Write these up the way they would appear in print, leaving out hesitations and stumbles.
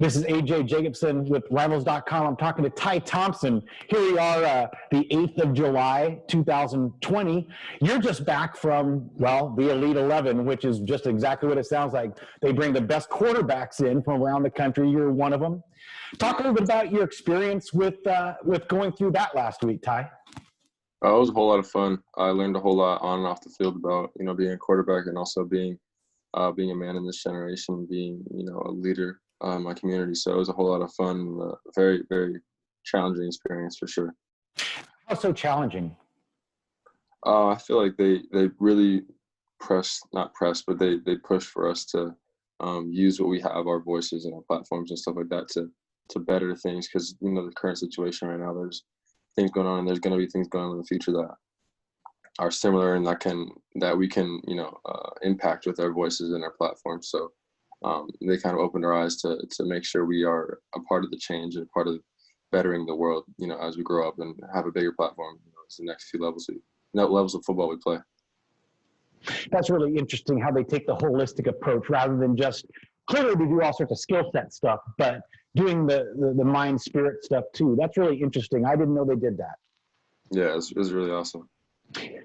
This is AJ Jacobson with Rivals.com. I'm talking to Ty Thompson. Here we are, the 8th of July, 2020. You're just back from, well, the Elite 11, which is just exactly what it sounds like. They bring the best quarterbacks in from around the country. You're one of them. Talk a little bit about your experience with going through that last week, Ty. It was a whole lot of fun. I learned a whole lot on and off the field about, being a quarterback and also being a man in this generation, being, a leader in my community. So it was a whole lot of fun. Very, very challenging experience for sure. How so challenging? I feel like they really not press, but they push for us to use what we have, our voices and our platforms and stuff like that to better things. Because, the current situation right now, there's things going on and there's going to be things going on in the future that are similar and that we can impact with our voices and our platforms. So they kind of opened our eyes to make sure we are a part of the change and a part of bettering the world, as we grow up and have a bigger platform. It's the next few levels of football we play. That's really interesting how they take the holistic approach rather than just clearly they do all sorts of skill set stuff, but doing the mind spirit stuff too. That's really interesting. I didn't know they did that. Yeah, it was really awesome.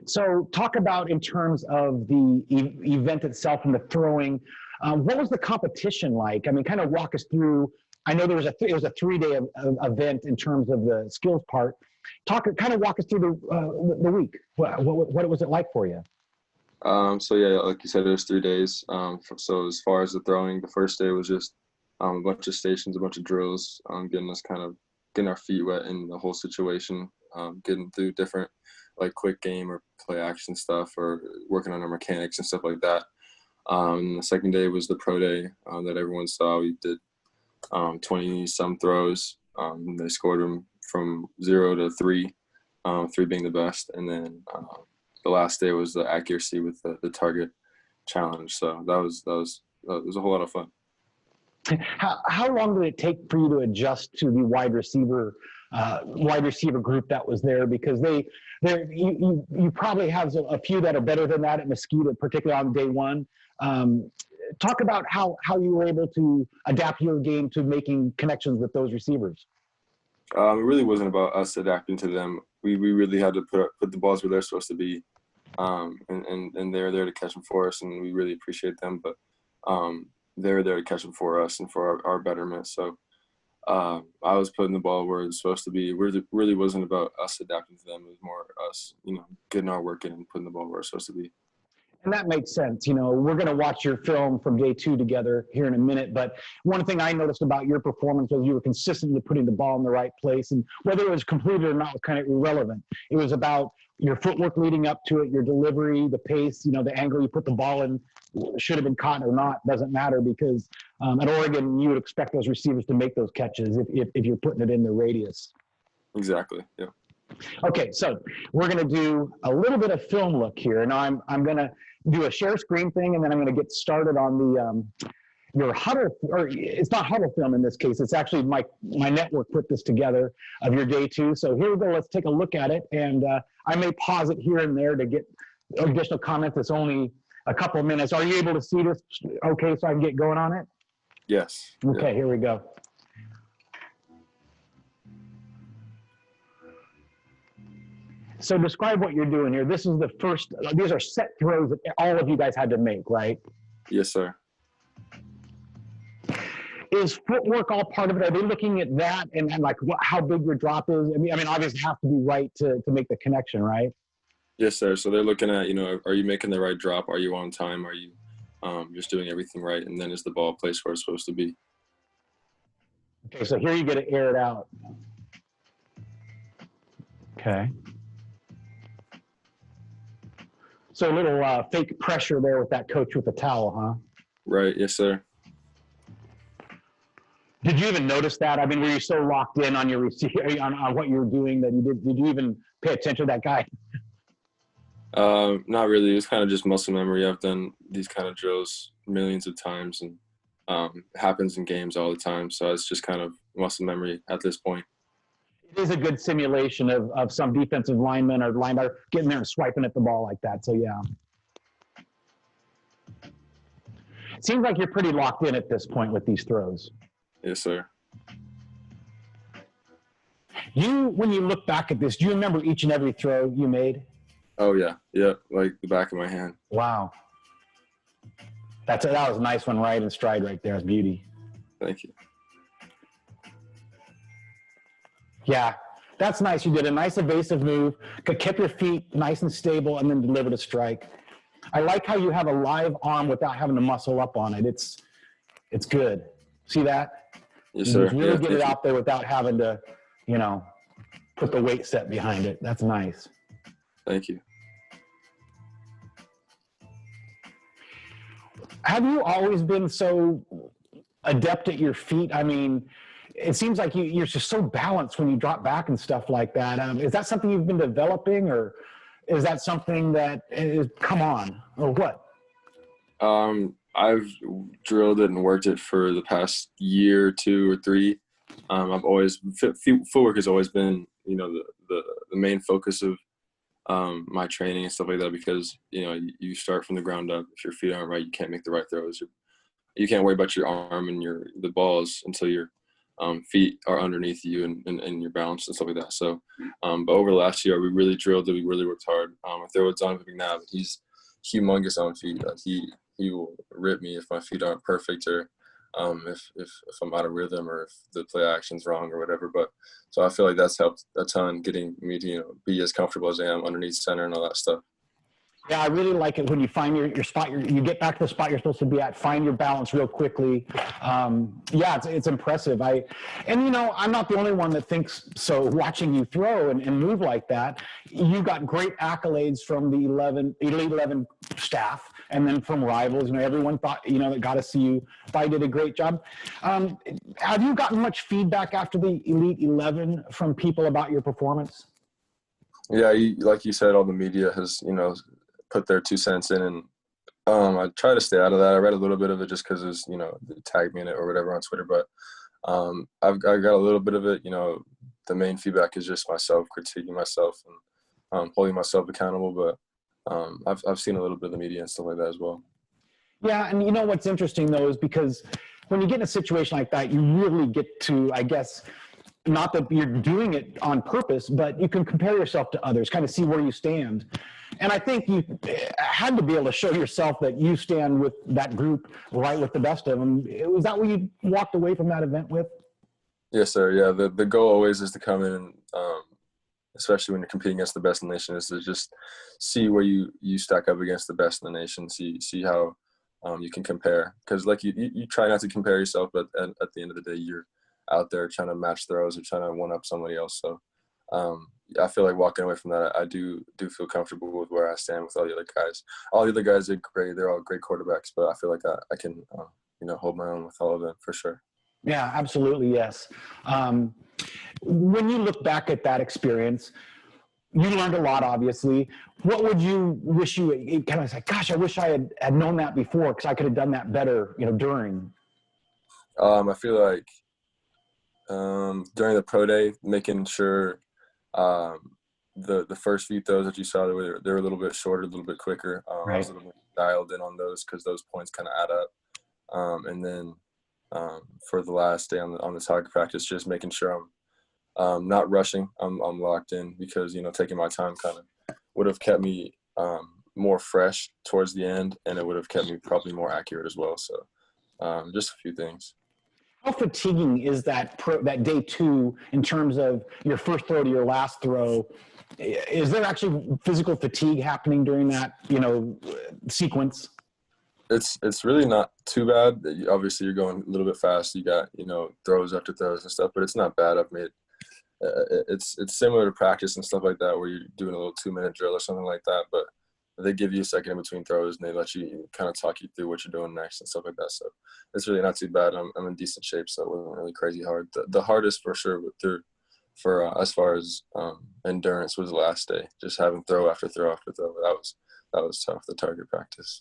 So talk about in terms of the event itself and the throwing. What was the competition like? I mean, kind of walk us through. I know it was a 3-day event in terms of the skills part. Kind of walk us through the week. What was it like for you? So yeah, like you said, it was 3 days. So as far as the throwing, the first day was just a bunch of stations, a bunch of drills, getting our feet wet in the whole situation, getting through different like quick game or play action stuff or working on our mechanics and stuff like that. The second day was the pro day that everyone saw. We did 20-some throws. They scored them from 0 to 3, 3 being the best. And then the last day was the accuracy with the target challenge. So that was a whole lot of fun. How long did it take for you to adjust to the wide receiver group that was there? Because you probably have a few that are better than that at Mesquite, particularly on day one. Talk about how you were able to adapt your game to making connections with those receivers. It really wasn't about us adapting to them. We really had to put the balls where they're supposed to be, and they're there to catch them for us, and we really appreciate them. But they're there to catch them for us and for our betterment. So I was putting the ball where it's supposed to be. It really wasn't about us adapting to them. It was more us, getting our work in and putting the ball where it's supposed to be. And that makes sense. We're going to watch your film from day 2 together here in a minute. But one thing I noticed about your performance was you were consistently putting the ball in the right place. And whether it was completed or not was kind of irrelevant. It was about your footwork leading up to it, your delivery, the pace, the angle you put the ball in, should have been caught or not, doesn't matter because at Oregon, you would expect those receivers to make those catches if you're putting it in the radius. Exactly, yeah. Okay, so we're going to do a little bit of film look here. And I'm going to do a share screen thing, and then I'm going to get started on the your huddle, or it's not huddle film in this case. It's actually my network put this together of your day 2. So here we go. Let's take a look at it, and I may pause it here and there to get additional comments. It's only a couple of minutes. Are you able to see this? Okay, so I can get going on it. Yes. Okay, yeah. Here we go. So describe what you're doing here. This is the first, these are set throws that all of you guys had to make, right? Yes, sir. Is footwork all part of it? Are they looking at that and like how big your drop is? I mean, obviously have to be right to make the connection, right? Yes, sir. So they're looking at, are you making the right drop? Are you on time? Are you just doing everything right? And then is the ball placed where it's supposed to be? Okay, so here you get to air it out. Okay. So a little fake pressure there with that coach with the towel, huh? Right. Yes, sir. Did you even notice that? I mean, were you so locked in on your receiver, on what you were doing that did you even pay attention to that guy? Not really. It was kind of just muscle memory. I've done these kind of drills millions of times, and it happens in games all the time. So it's just kind of muscle memory at this point. It is a good simulation of some defensive lineman or linebacker getting there and swiping at the ball like that. So, yeah. It seems like you're pretty locked in at this point with these throws. Yes, sir. When you look back at this, do you remember each and every throw you made? Oh yeah, yeah, like the back of my hand. Wow. That was a nice one, right in stride right there. It's beauty. Thank you. Yeah, that's nice. You did a nice evasive move, kept your feet nice and stable, and then delivered a strike. I like how you have a live arm without having to muscle up on it. It's good. See that? Yes, You sir. just really Yeah, get it thank you. out there without having to, put the weight set behind it. That's nice. Thank you. Have you always been so adept at your feet? I mean, it seems like you're just so balanced when you drop back and stuff like that. Is that something you've been developing, or is that something that is come on, or what? I've drilled it and worked it for the past year, 2 or 3. I've always footwork has always been, the main focus of my training and stuff like that, because you start from the ground up. If your feet aren't right, you can't make the right throws. You can't worry about your arm and the balls until your feet are underneath you and you're balanced and stuff like that. So, but over the last year, we really drilled it. We really worked hard. I throw with Donovan McNabb. He's humongous on feet. Like he will rip me if my feet aren't perfect, or if I'm out of rhythm, or if the play action's wrong or whatever. But so I feel like that's helped a ton getting me to be as comfortable as I am underneath center and all that stuff. Yeah, I really like it when you find your spot. You get back to the spot you're supposed to be at. Find your balance real quickly. Yeah, it's impressive. I'm not the only one that thinks so. Watching you throw and move like that, you got great accolades from the Elite 11 staff, and then from rivals. Everyone thought that got to see you. Thought you did a great job. Have you gotten much feedback after the Elite 11 from people about your performance? Yeah, like you said, all the media has put their 2 cents in, and I try to stay out of that. I read a little bit of it just because it's they tagged me in it or whatever on Twitter, but I got a little bit of it. The main feedback is just myself critiquing myself and holding myself accountable. But I've seen a little bit of the media and stuff like that as well. Yeah, and what's interesting though is because when you get in a situation like that, you really get to, I guess, not that you're doing it on purpose, but you can compare yourself to others, kind of see where you stand. And I think you had to be able to show yourself that you stand with that group, right with the best of them. Was that what you walked away from that event with? Yes, sir. Yeah, the goal always is to come in, especially when you're competing against the best in the nation, is to just see where you stack up against the best in the nation, see how you can compare. Because like you try not to compare yourself, but at the end of the day, you're out there trying to match throws or trying to one-up somebody else. So I feel like walking away from that, I do feel comfortable with where I stand with all the other guys. All the other guys are great. They're all great quarterbacks, but I feel like I can, hold my own with all of them for sure. Yeah, absolutely. Yes. When you look back at that experience, you learned a lot, obviously. What would you wish you kind of say, gosh, I wish I had known that before, because I could have done that better, during? I feel like during the pro day, making sure the first few throws that you saw, they were a little bit shorter, a little bit quicker. Right. I was a little bit dialed in on those because those points kind of add up. And then for the last day on the target practice, just making sure I'm not rushing. I'm locked in, because taking my time kind of would have kept me more fresh towards the end, and it would have kept me probably more accurate as well. So just a few things. How fatiguing is that day 2 in terms of your first throw to your last throw? Is there actually physical fatigue happening during that, sequence? It's really not too bad. Obviously, you're going a little bit fast. You got throws after throws and stuff, but it's not bad. I've made it's similar to practice and stuff like that, where you're doing a little 2-minute drill or something like that, but they give you a second in between throws, and they let you kind of talk you through what you're doing next and stuff like that. So it's really not too bad. I'm in decent shape, so it wasn't really crazy hard. The hardest for sure for as far as endurance was the last day, just having throw after throw after throw. That was tough. The target practice.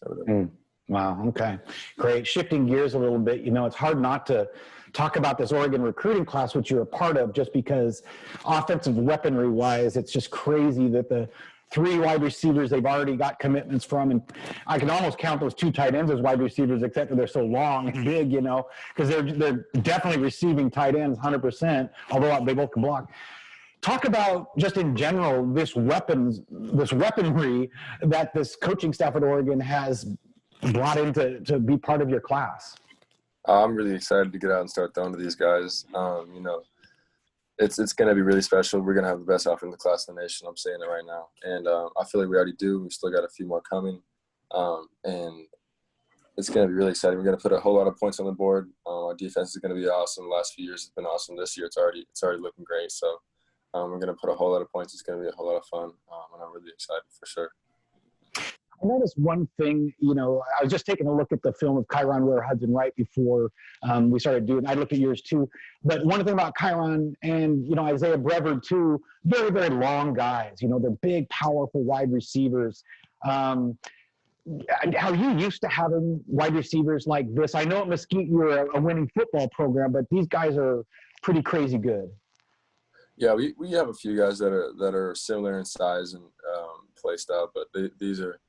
Wow. Okay. Great. Shifting gears a little bit, it's hard not to talk about this Oregon recruiting class, which you're a part of, just because offensive weaponry wise, it's just crazy that the 3 wide receivers they've already got commitments from, and I can almost count those 2 tight ends as wide receivers, except for they're so long and big, you know, because they're definitely receiving tight ends 100%, although they both can block. Talk about, just in general, this weaponry that this coaching staff at Oregon has brought in to be part of your class. I'm really excited to get out and start throwing to these guys. You know, it's going to be really special. We're going to have the best offensive class in the nation. I'm saying it right now. And I feel like we already do. We still got a few more coming. And it's going to be really exciting. We're going to put a whole lot of points on the board. Our defense is going to be awesome. The last few years has been awesome. This year it's already looking great. So we're going to put a whole lot of points. It's going to be a whole lot of fun. And I'm really excited for sure. I noticed one thing, you know, I was just taking a look at the film of Chiron Hudson right before we started doing, I looked at yours too, but one thing about Chiron and, you know, Isaiah Brevard too, very, very long guys, you know, they're big, powerful wide receivers. Are you used to having wide receivers like this? I know at Mesquite you're a winning football program, but these guys are pretty crazy good. Yeah, we have a few guys that are similar in size and play style, but these are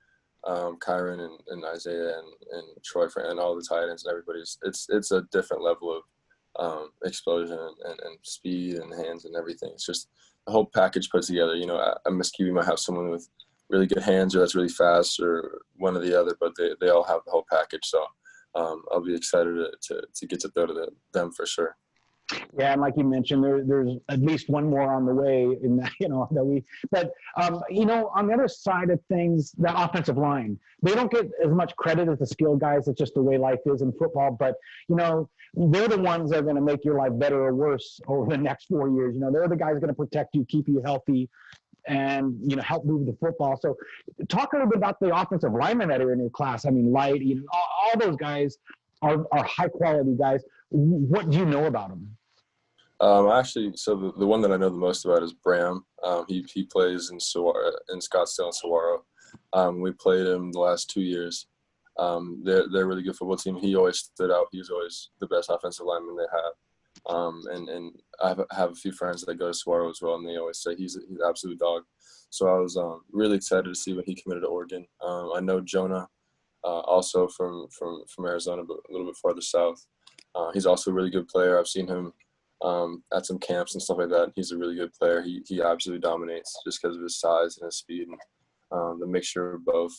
Chiron and Isaiah and Troy and all the tight ends and everybody's. It's a different level of explosion and speed and hands and everything. It's just the whole package put together. You know, at Mesquite we might have someone with really good hands or that's really fast or one or the other, but they all have the whole package. So I'll be excited to get to throw to them for sure. Yeah, and like you mentioned, there's at least one more on the way in that, you know, but you know, on the other side of things, the offensive line, they don't get as much credit as the skilled guys. It's just the way life is in football, but you know, they're the ones that are going to make your life better or worse over the next 4 years. You know, they're the guys going to protect you, keep you healthy, and, you know, help move the football. So talk a little bit about the offensive linemen that are in your class. I mean, Light, you know, all those guys are high quality guys. What do you know about them? Actually, so the one that I know the most about is Bram. He plays in Scottsdale and Saguaro. We played him the last 2 years. They're a really good football team. He always stood out. He was always the best offensive lineman they have. And I have a few friends that go to Saguaro as well, and they always say he's an absolute dog. So I was really excited to see when he committed to Oregon. I know Jonah, also from Arizona, but a little bit farther south. He's also a really good player. I've seen him at some camps and stuff like that. He's a really good player. He absolutely dominates just because of his size and his speed and the mixture of both.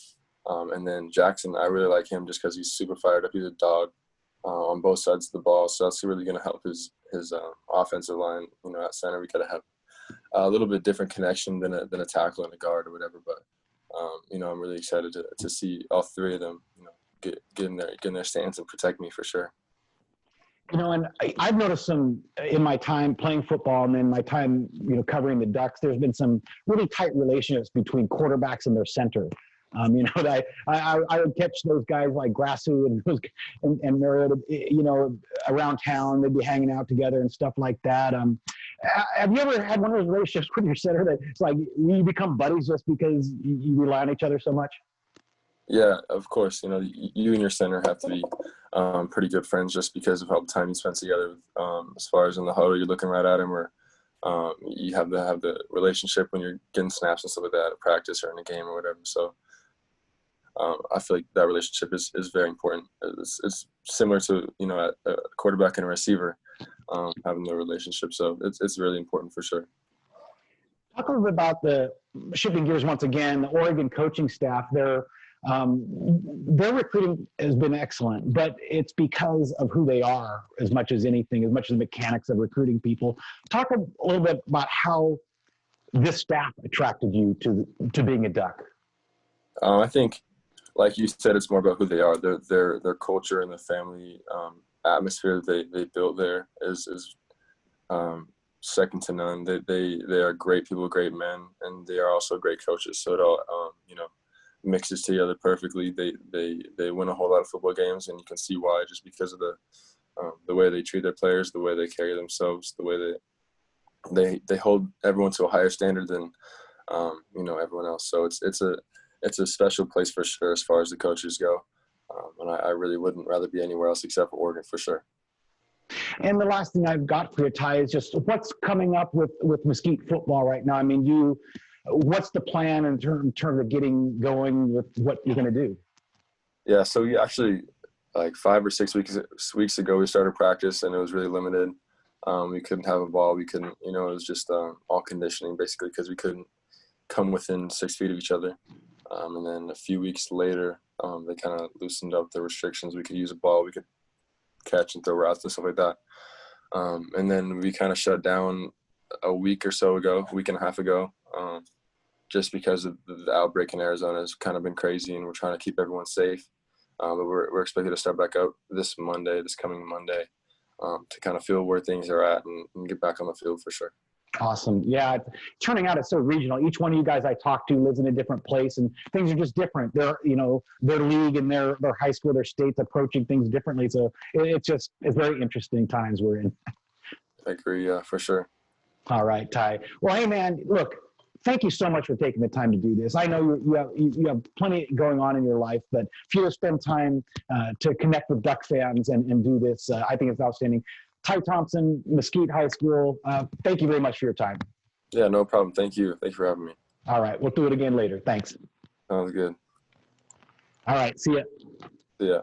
And then Jackson, I really like him just because he's super fired up. He's a dog on both sides of the ball, so that's really going to help his offensive line. You know, at center we got to have a little bit different connection than a tackle and a guard or whatever. But you know, I'm really excited to see all 3 of them, you know, get in their stance and protect me for sure. You know, and I've noticed some in my time playing football and then my time, you know, covering the Ducks, there's been some really tight relationships between quarterbacks and their center. You know, that I would catch those guys like Grassu and Mariota, you know, around town. They'd be hanging out together and stuff like that. Have you ever had one of those relationships with your center that it's like you become buddies just because you rely on each other so much? Yeah, of course. You know, you and your center have to be pretty good friends just because of how the time you spend together. As far as in the huddle, you're looking right at him, or you have to have the relationship when you're getting snaps and stuff like that at practice or in a game or whatever. So I feel like that relationship is very important. It's similar to, you know, a quarterback and a receiver having the relationship. So it's really important for sure. Talk a little bit about the shifting gears once again, the Oregon coaching staff. Their recruiting has been excellent, but it's because of who they are as much as anything, as much as the mechanics of recruiting people. Talk a little bit about how this staff attracted you to being a Duck. I think, like you said, it's more about who they are. Their culture and the family atmosphere they built there is second to none. They are great people, great men, and they are also great coaches. So it all you know, mixes together perfectly. They win a whole lot of football games, and you can see why, just because of the way they treat their players, the way they carry themselves, the way they hold everyone to a higher standard than you know, everyone else. So it's a special place for sure as far as the coaches go, and I really wouldn't rather be anywhere else except for Oregon for sure. And the last thing I've got for you, Ty, is just what's coming up with Mesquite football right now. I mean, what's the plan in terms of getting going with what you're going to do? Yeah, so we actually, like 5 or 6 weeks ago, we started practice, and it was really limited. We couldn't have a ball. We couldn't, it was just all conditioning basically, because we couldn't come within 6 feet of each other. And then a few weeks later, they kind of loosened up the restrictions. We could use a ball. We could catch and throw routes and stuff like that. And then we kind of shut down a week or so ago, a week and a half ago, just because of the outbreak in Arizona has kind of been crazy, and we're trying to keep everyone safe. But we're expected to start back out this coming Monday, to kind of feel where things are at and get back on the field for sure. Awesome. Yeah. Turning out it's so regional. Each one of you guys I talk to lives in a different place, and things are just different. Their league and their high school, their state's approaching things differently. So it's very interesting times we're in. I agree. Yeah, for sure. All right, Ty. Well, hey man, look, thank you so much for taking the time to do this. I know you have plenty going on in your life, but if you spend time to connect with Duck fans and do this, I think it's outstanding. Ty Thompson, Mesquite High School, thank you very much for your time. Yeah, no problem. Thank you. Thanks for having me. All right, we'll do it again later. Thanks. Sounds good. All right, see ya. See ya.